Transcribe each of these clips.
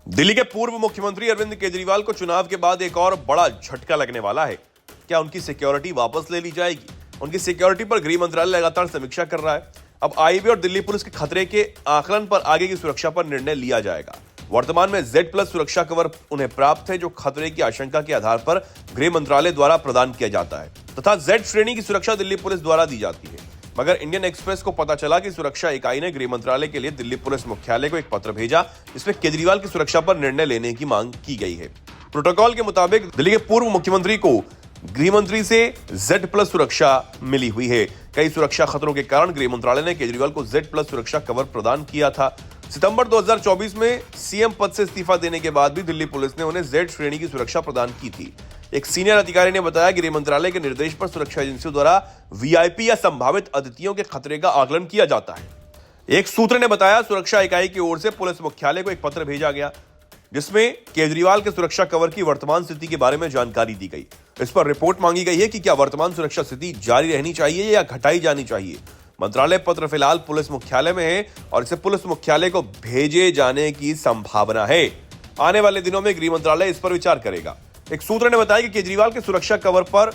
दिल्ली के पूर्व मुख्यमंत्री अरविंद केजरीवाल को चुनाव के बाद एक और बड़ा झटका लगने वाला है। क्या उनकी सिक्योरिटी वापस ले ली जाएगी? उनकी सिक्योरिटी पर गृह मंत्रालय लगातार समीक्षा कर रहा है। अब आईबी और दिल्ली पुलिस के खतरे के आकलन पर आगे की सुरक्षा पर निर्णय लिया जाएगा। वर्तमान में Z+ सुरक्षा कवर उन्हें प्राप्त है, जो खतरे की आशंका के आधार पर गृह मंत्रालय द्वारा प्रदान किया जाता है, तथा Z श्रेणी की सुरक्षा दिल्ली पुलिस द्वारा दी जाती है। मगर इंडियन एक्सप्रेस को पता चला कि सुरक्षा इकाई ने गृह मंत्रालय के लिए दिल्ली पुलिस मुख्यालय को एक पत्र भेजा, जिसमें केजरीवाल की सुरक्षा पर निर्णय लेने की मांग की गई है। प्रोटोकॉल के मुताबिक दिल्ली के पूर्व मुख्यमंत्री को गृह मंत्री से Z+ सुरक्षा मिली हुई है। कई सुरक्षा खतरों के कारण गृह मंत्रालय ने केजरीवाल को Z+ सुरक्षा कवर प्रदान किया था। सितंबर 2024 में सीएम पद से इस्तीफा देने के बाद भी दिल्ली पुलिस ने उन्हें Z श्रेणी की सुरक्षा प्रदान की थी। एक सीनियर अधिकारी ने बताया कि गृह मंत्रालय के निर्देश पर सुरक्षा एजेंसियों द्वारा वीआईपी या संभावित अतिथियों के खतरे का आकलन किया जाता है। एक सूत्र ने बताया, सुरक्षा इकाई की ओर से पुलिस मुख्यालय को एक पत्र भेजा गया, जिसमें केजरीवाल के सुरक्षा कवर की वर्तमान स्थिति के बारे में जानकारी दी गई। इस पर रिपोर्ट मांगी गई है कि क्या वर्तमान सुरक्षा स्थिति जारी रहनी चाहिए या घटाई जानी चाहिए। मंत्रालय पत्र फिलहाल पुलिस मुख्यालय में है और इसे पुलिस मुख्यालय को भेजे जाने की संभावना है। आने वाले दिनों में गृह मंत्रालय इस पर विचार करेगा। एक सूत्र ने बताया कि केजरीवाल के सुरक्षा कवर पर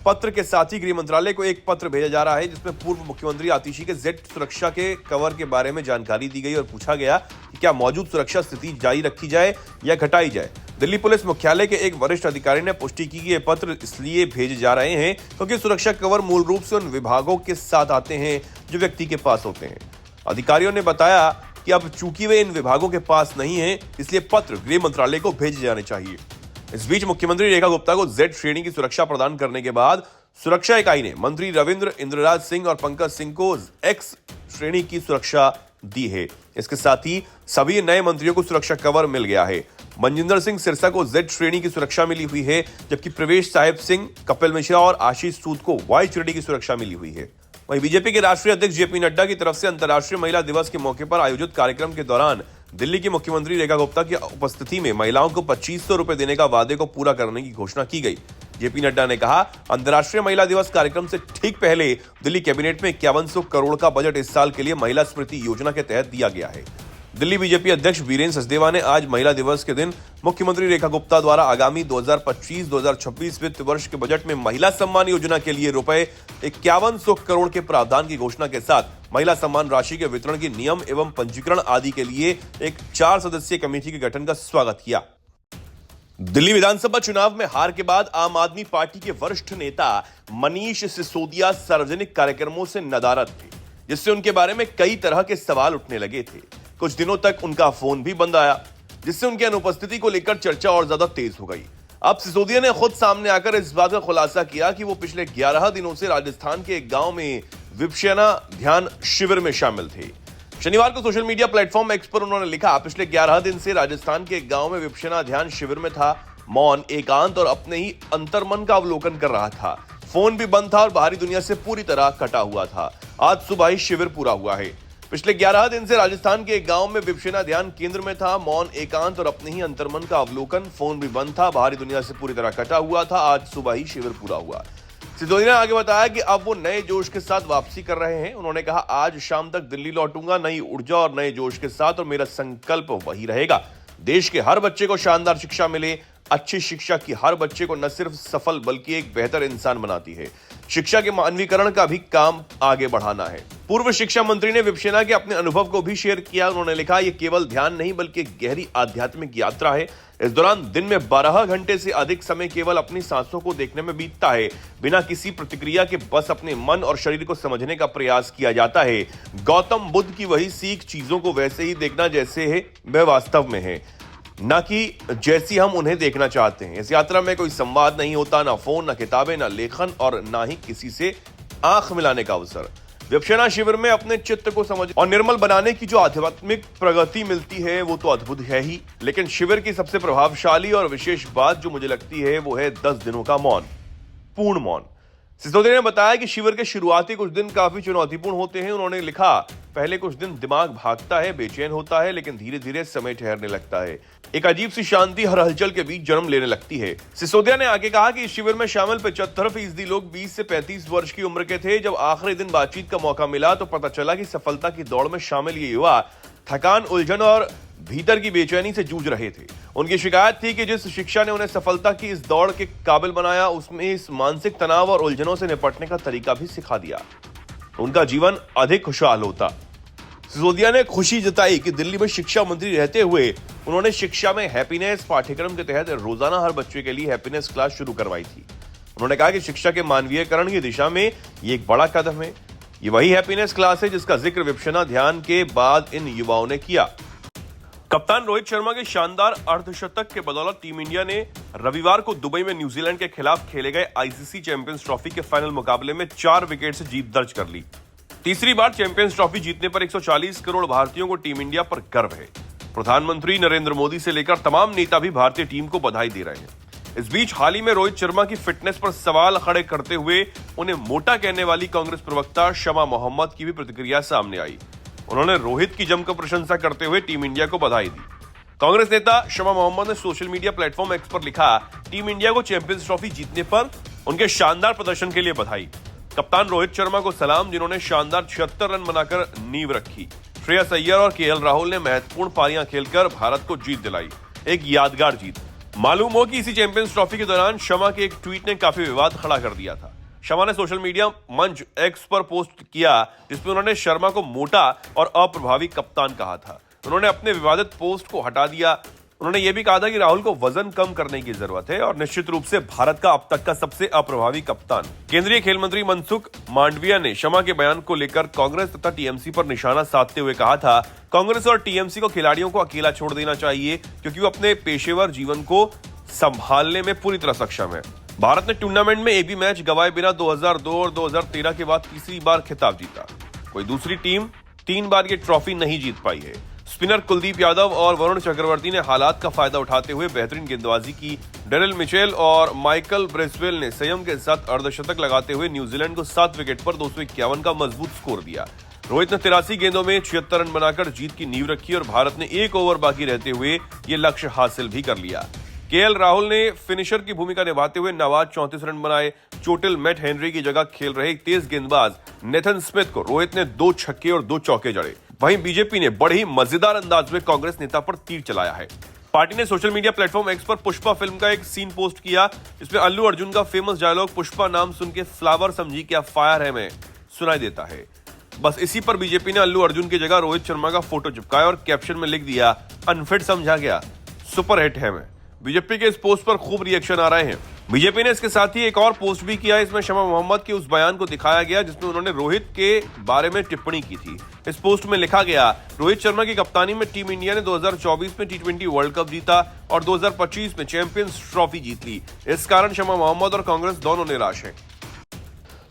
पत्र के साथ ही गृह मंत्रालय को एक पत्र भेजा जा रहा है, जिसमें पूर्व मुख्यमंत्री आतिशी के Z सुरक्षा के कवर के बारे में जानकारी दी गई और पूछा गया कि क्या मौजूद सुरक्षा स्थिति जारी रखी जाए या घटाई जाए। दिल्ली पुलिस मुख्यालय के एक वरिष्ठ अधिकारी ने पुष्टि की कि ये पत्र इसलिए भेजे जा रहे हैं क्योंकि सुरक्षा कवर मूल रूप से उन विभागों के साथ आते हैं जो व्यक्ति के पास होते हैं। अधिकारियों ने बताया कि अब चूंकि वे इन विभागों के पास नहीं है, इसलिए पत्र गृह मंत्रालय को भेजे जाने चाहिए। इस बीच मुख्यमंत्री रेखा गुप्ता को Z श्रेणी की सुरक्षा प्रदान करने के बाद सुरक्षा इकाई ने मंत्री रविंद्र इंद्रराज सिंह और पंकज सिंह को X श्रेणी की सुरक्षा दी है। इसके साथ ही सभी नए मंत्रियों को सुरक्षा कवर मिल गया है। मनजिंदर सिंह सिरसा को Z श्रेणी की सुरक्षा मिली हुई है, जबकि प्रवेश साहिब सिंह, कपिल मिश्रा और आशीष सूद को Y श्रेणी की सुरक्षा मिली हुई है। वहीं बीजेपी के राष्ट्रीय अध्यक्ष जेपी नड्डा की तरफ से अंतर्राष्ट्रीय महिला दिवस के मौके पर आयोजित कार्यक्रम के दौरान दिल्ली की मुख्यमंत्री रेखा गुप्ता की उपस्थिति में महिलाओं को 2500 रुपए देने का वादे को पूरा करने की घोषणा की गई। जेपी नड्डा ने कहा, अंतर्राष्ट्रीय महिला दिवस कार्यक्रम से ठीक पहले दिल्ली कैबिनेट में 5100 करोड़ का बजट इस साल के लिए महिला स्मृति योजना के तहत दिया गया है। दिल्ली बीजेपी अध्यक्ष वीरेंद्र सचदेवा ने आज महिला दिवस के दिन मुख्यमंत्री रेखा गुप्ता द्वारा आगामी 2025-2026 वित्त वर्ष के बजट में महिला सम्मान योजना के लिए रुपए 5100 करोड़ के प्रावधान की घोषणा के साथ महिला सम्मान राशि के वितरण की नियम एवं पंजीकरण आदि के लिए एक 4 सदस्यीय कमेटी के गठन का स्वागत किया। दिल्ली विधानसभा चुनाव में हार के बाद आम आदमी पार्टी के वरिष्ठ नेता मनीष सिसोदिया सार्वजनिक कार्यक्रमों से नदारद थे, जिससे उनके बारे में कई तरह के सवाल उठने लगे थे। कुछ दिनों तक उनका फोन भी बंद आया, जिससे उनकी अनुपस्थिति को लेकर चर्चा और ज्यादा तेज हो गई। अब सिसोदिया ने खुद सामने आकर इस बात का खुलासा किया कि वो पिछले 11 दिनों से राजस्थान के एक गांव में विपश्यना ध्यान शिविर में शामिल थे। शनिवार को सोशल मीडिया प्लेटफॉर्म X पर उन्होंने लिखा, पिछले 11 दिन से राजस्थान के एक गांव में विपश्यना ध्यान शिविर में था। मौन, एकांत और अपने ही अंतर्मन का अवलोकन कर रहा था। फोन भी बंद था और बाहरी दुनिया से पूरी तरह कटा हुआ था। आज सुबह ही शिविर पूरा हुआ है। पिछले 11 दिन से राजस्थान के एक गांव में विपश्यना ध्यान केंद्र में था। मौन, एकांत और अपने ही अंतर्मन का अवलोकन, फोन भी बंद था, बाहरी दुनिया से पूरी तरह कटा हुआ था। आज सुबह ही शिविर पूरा हुआ। सिसोदिया ने आगे बताया कि अब वो नए जोश के साथ वापसी कर रहे हैं। उन्होंने कहा, आज शाम तक दिल्ली लौटूंगा नई ऊर्जा और नए जोश के साथ, और मेरा संकल्प वही रहेगा, देश के हर बच्चे को शानदार शिक्षा मिले। अच्छी शिक्षा की हर बच्चे को न सिर्फ सफल बल्कि एक बेहतर इंसान बनाती है। शिक्षा के मानवीकरण का भी काम आगे बढ़ाना है। पूर्व शिक्षा मंत्री ने विपश्यना के अपने अनुभव को भी शेयर किया। उन्होंने लिखा, यह केवल ध्यान नहीं बल्कि एक गहरी आध्यात्मिक यात्रा है। इस दौरान दिन में 12 घंटे से अधिक समय केवल अपनी सांसों को देखने में बीतता है। बिना किसी प्रतिक्रिया के बस अपने मन और शरीर को समझने का प्रयास किया जाता है। गौतम बुद्ध की वही सीख, चीजों को वैसे ही देखना जैसे है वह वास्तव में है, न कि जैसी हम उन्हें देखना चाहते हैं। इस यात्रा में कोई संवाद नहीं होता, ना फोन, ना किताबें, ना लेखन और ना ही किसी से आंख मिलाने का अवसर। विपश्यना शिविर में अपने चित्त को समझ और निर्मल बनाने की जो आध्यात्मिक प्रगति मिलती है वो तो अद्भुत है ही, लेकिन शिविर की सबसे प्रभावशाली और विशेष बात जो मुझे लगती है वो है 10 दिनों का मौन, पूर्ण मौन। सिसोदिया ने बताया कि शिविर के शुरुआती कुछ दिन काफी चुनौतीपूर्ण होते हैं। उन्होंने लिखा, पहले कुछ दिन दिमाग भागता है, बेचैन होता है, लेकिन धीरे धीरे समय ठहरने लगता है। एक अजीब सी शांति हर हलचल के बीच जन्म लेने लगती है। सिसोदिया ने आगे कहा कि इस शिविर में शामिल 75% लोग 20 से 35 वर्ष की उम्र के थे। जब आखिरी दिन बातचीत का मौका मिला तो पता चला कि सफलता की दौड़ में शामिल ये युवा थकान, उलझन और भीतर की बेचैनी से जूझ रहे थे। उनकी शिकायत थी कि जिस शिक्षा ने उन्हें सफलता की इस दौड़ के काबिल बनाया, उसमें इस मानसिक तनाव और उलझनों से निपटने का तरीका भी सिखा दिया। उनका जीवन अधिक खुशहाल होता। सिसोदिया ने खुशी जताई कि दिल्ली में शिक्षा मंत्री रहते हुए उन्होंने शिक्षा में हैप्पीनेस पाठ्यक्रम के तहत रोजाना हर बच्चे के लिए हैप्पीनेस क्लास शुरू करवाई थी। उन्होंने कहा कि शिक्षा के मानवीयकरण की दिशा में ये एक बड़ा कदम है। ये वही हैप्पीनेस क्लास है जिसका जिक्र विपश्यना ध्यान के बाद इन युवाओं ने किया। कप्तान रोहित शर्मा के शानदार अर्धशतक के बदौलत टीम इंडिया ने रविवार को दुबई में न्यूजीलैंड के खिलाफ खेले गए आईसीसी चैंपियंस ट्रॉफी के फाइनल मुकाबले में 4 विकेट से जीत दर्ज कर ली। तीसरी बार चैंपियंस ट्रॉफी जीतने पर 140 करोड़ भारतीयों को टीम इंडिया पर गर्व है। प्रधानमंत्री नरेंद्र मोदी से लेकर तमाम नेता भी भारतीय टीम को बधाई दे रहे हैं। इस बीच हाल ही में रोहित शर्मा की फिटनेस पर सवाल खड़े करते हुए उन्हें मोटा कहने वाली कांग्रेस प्रवक्ता शमा मोहम्मद की भी प्रतिक्रिया सामने आई। उन्होंने रोहित की जमकर प्रशंसा करते हुए टीम इंडिया को बधाई दी। कांग्रेस नेता शमा मोहम्मद ने सोशल मीडिया प्लेटफॉर्म एक्स पर लिखा, टीम इंडिया को चैंपियंस ट्रॉफी जीतने पर उनके शानदार प्रदर्शन के लिए बधाई। कप्तान रोहित शर्मा को सलाम, जिन्होंने शानदार 76 रन बनाकर नींव रखी। श्रेयस अय्यर और केएल राहुल ने महत्वपूर्ण पारियां खेलकर भारत को जीत दिलाई। एक यादगार जीत। मालूम हो कि इसी चैंपियंस ट्रॉफी के दौरान शमा के एक ट्वीट ने काफी विवाद खड़ा कर दिया था। शमा ने सोशल मीडिया मंच एक्स पर पोस्ट किया जिसमें उन्होंने शर्मा को मोटा और अप्रभावी कप्तान कहा था। उन्होंने अपने विवादित पोस्ट को हटा दिया। उन्होंने यह भी कहा था कि राहुल को वजन कम करने की जरूरत है और निश्चित रूप से भारत का अब तक का सबसे अप्रभावी कप्तान। केंद्रीय खेल मंत्री मनसुख मांडविया ने शमा के बयान को लेकर कांग्रेस तथा टीएमसी पर निशाना साधते हुए कहा था, कांग्रेस और टीएमसी को खिलाड़ियों को अकेला छोड़ देना चाहिए क्योंकि वो अपने पेशेवर जीवन को संभालने में पूरी तरह सक्षम है। भारत ने टूर्नामेंट में एक भी मैच गंवाए बिना 2002 और 2013 के बाद तीसरी बार खिताब जीता। कोई दूसरी टीम 3 बार ये ट्रॉफी नहीं जीत पाई है। स्पिनर कुलदीप यादव और वरुण चक्रवर्ती ने हालात का फायदा उठाते हुए बेहतरीन गेंदबाजी की। डेरिल मिचेल और माइकल ब्रेसवेल ने संयम के साथ अर्धशतक लगाते हुए न्यूजीलैंड को 7 विकेट पर 251 का मजबूत स्कोर दिया। रोहित ने 83 गेंदों में 76 रन बनाकर जीत की नींव रखी और भारत ने 1 ओवर बाकी रहते हुए ये लक्ष्य हासिल भी कर लिया। केएल राहुल ने फिनिशर की भूमिका निभाते हुए नवाज 34 रन बनाए। चोटिल मैट हेनरी की जगह खेल रहे तेज गेंदबाज नेथन स्मिथ को रोहित ने 2 छक्के और 2 चौके जड़े। वहीं बीजेपी ने बड़ी मजेदार अंदाज में कांग्रेस नेता पर तीर चलाया है। पार्टी ने सोशल मीडिया प्लेटफॉर्म एक्स पर पुष्पा फिल्म का एक सीन पोस्ट किया जिसमें अल्लू अर्जुन का फेमस डायलॉग पुष्पा नाम सुन के फ्लावर समझी क्या फायर है में सुनाई देता है। बस इसी पर बीजेपी ने अल्लू अर्जुन की जगह रोहित शर्मा का फोटो चिपकाया और कैप्शन में लिख दिया, अनफिट समझा गया, सुपर हिट है में। बीजेपी के इस पोस्ट पर खूब रिएक्शन आ रहे हैं। बीजेपी ने इसके साथ ही एक और पोस्ट भी किया। इसमें शमा मोहम्मद के उस बयान को दिखाया गया जिसमें उन्होंने रोहित के बारे में टिप्पणी की थी। इस पोस्ट में लिखा गया, रोहित शर्मा की कप्तानी में टीम इंडिया ने 2024 में टी20 वर्ल्ड कप जीता और 2025 में चैंपियंस ट्रॉफी जीत ली। इस कारण शमा मोहम्मद और कांग्रेस दोनों निराश हैं।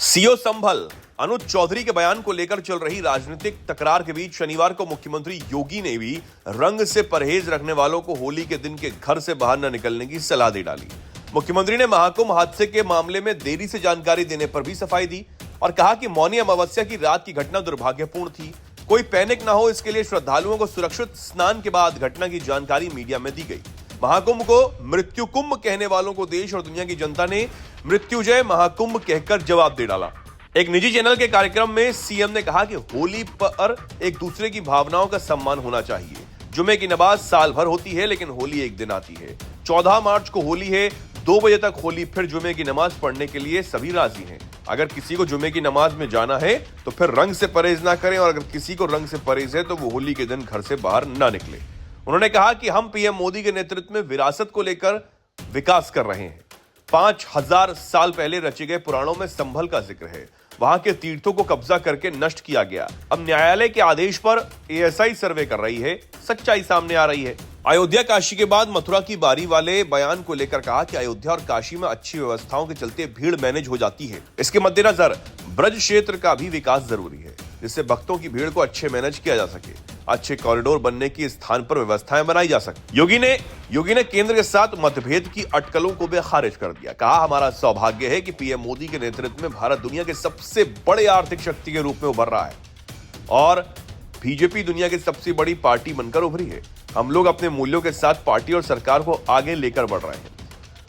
सीओ संभल अनुज चौधरी के बयान को लेकर चल रही राजनीतिक तकरार के बीच शनिवार को मुख्यमंत्री योगी ने भी रंग से परहेज रखने वालों को होली के दिन के घर से बाहर न निकलने की सलाह दे डाली। मुख्यमंत्री ने महाकुंभ हादसे के मामले में देरी से जानकारी देने पर भी सफाई दी और कहा कि मौनी अमावस्या की रात की घटना दुर्भाग्यपूर्ण थी। कोई पैनिक ना हो, इसके लिए श्रद्धालुओं को सुरक्षित स्नान के बाद घटना की जानकारी मीडिया में दी गई। महाकुंभ को मृत्यु कुंभ कहने वालों को देश और दुनिया की जनता ने मृत्युजय महाकुंभ कहकर जवाब दे डाला। एक निजी चैनल के कार्यक्रम में सीएम ने कहा कि होली पर एक दूसरे की भावनाओं का सम्मान होना चाहिए। जुमे की नमाज साल भर होती है लेकिन होली एक दिन आती है। 14 मार्च को होली है, 2 बजे तक होली, फिर जुमे की नमाज पढ़ने के लिए सभी राजी हैं। अगर किसी को जुमे की नमाज में जाना है तो फिर रंग से परहेज ना करें और अगर किसी को रंग से परहेज है तो वो होली के दिन घर से बाहर ना निकले। उन्होंने कहा कि हम पीएम मोदी के नेतृत्व में विरासत को लेकर विकास कर रहे हैं। 5000 साल पहले रचे गए पुराणों में संभल का जिक्र है। वहां के तीर्थों को कब्जा करके नष्ट किया गया। अब न्यायालय के आदेश पर एएसआई सर्वे कर रही है, सच्चाई सामने आ रही है। अयोध्या काशी के बाद मथुरा की बारी वाले बयान को लेकर कहा कि अयोध्या और काशी में अच्छी व्यवस्थाओं के चलते भीड़ मैनेज हो जाती है। इसके मद्देनजर ब्रज क्षेत्र का भी विकास जरूरी है जिससे भक्तों की भीड़ को अच्छे मैनेज किया जा सके। अच्छे कॉरिडोर बनने की स्थान पर व्यवस्थाएं बनाई जा सके। योगी ने केंद्र के साथ मतभेद की अटकलों को भी खारिज कर दिया। कहा, हमारा सौभाग्य है कि पीएम मोदी के नेतृत्व में भारत दुनिया के सबसे बड़े आर्थिक शक्ति के रूप में उभर रहा है और बीजेपी दुनिया की सबसे बड़ी पार्टी बनकर उभरी है। हम लोग अपने मूल्यों के साथ पार्टी और सरकार को आगे लेकर बढ़ रहे हैं।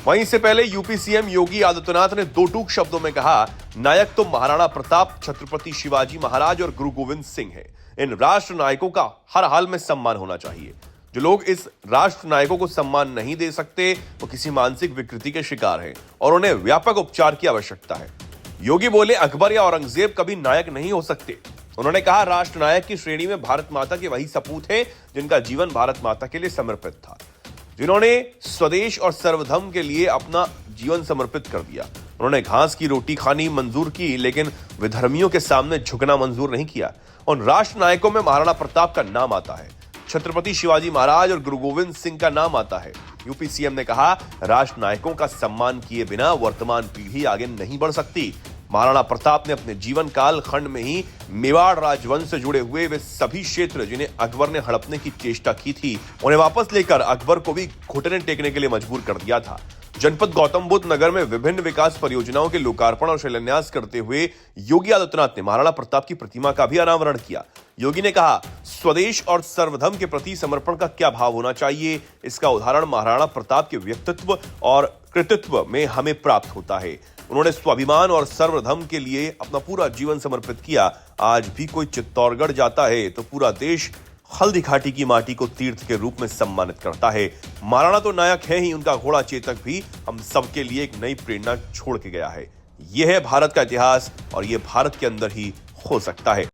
वहीं इससे पहले यूपी सीएम योगी आदित्यनाथ ने 2 टूक शब्दों में कहा, नायक तो महाराणा प्रताप, छत्रपति शिवाजी महाराज और गुरु गोविंद सिंह है। इन राष्ट्र नायकों का हर हाल में सम्मान होना चाहिए। जो लोग इस राष्ट्र नायकों को सम्मान नहीं दे सकते वो किसी मानसिक विकृति के शिकार हैं और उन्हें व्यापक उपचार की आवश्यकता है। योगी बोले, अकबर या औरंगजेब कभी नायक नहीं हो सकते। उन्होंने कहा, राष्ट्र नायक की श्रेणी में भारत माता के वही सपूत हैं जिनका जीवन भारत माता के लिए समर्पित था, जिन्होंने स्वदेश और सर्वधर्म के लिए अपना जीवन समर्पित कर दिया। उन्होंने घास की रोटी खानी मंजूर की, लेकिन विधर्मियों के सामने झुकना मंजूर नहीं किया। उन राष्ट्र नायकों में महाराणा प्रताप का नाम आता है, छत्रपति शिवाजी महाराज और गुरु गोविंद सिंह का नाम आता है। यूपी सीएम ने कहा, राष्ट्र नायकों का सम्मान किए बिना वर्तमान पीढ़ी आगे नहीं बढ़ सकती। महाराणा प्रताप ने अपने जीवन काल खंड में ही मेवाड़ राजवंश से जुड़े हुए वे सभी क्षेत्र जिन्हें अकबर ने हड़पने की चेष्टा की थी, उन्हें वापस लेकर अकबर को भी घुटने टेकने के लिए मजबूर कर दिया था। जनपद गौतम बुद्ध नगर में विभिन्न विकास परियोजनाओं के लोकार्पण और शिलान्यास करते हुए योगी आदित्यनाथ ने महाराणा प्रताप की प्रतिमा का भी अनावरण किया। योगी ने कहा, स्वदेश और सर्वधर्म के प्रति समर्पण का क्या भाव होना चाहिए, इसका उदाहरण महाराणा प्रताप के व्यक्तित्व और कृतित्व में हमें प्राप्त होता है। उन्होंने स्वाभिमान और सर्वधर्म के लिए अपना पूरा जीवन समर्पित किया। आज भी कोई चित्तौड़गढ़ जाता है तो पूरा देश हल्दी घाटी की माटी को तीर्थ के रूप में सम्मानित करता है। महाराणा तो नायक है ही, उनका घोड़ा चेतक भी हम सबके लिए एक नई प्रेरणा छोड़ के गया है। यह है भारत का इतिहास और यह भारत के अंदर ही हो सकता है।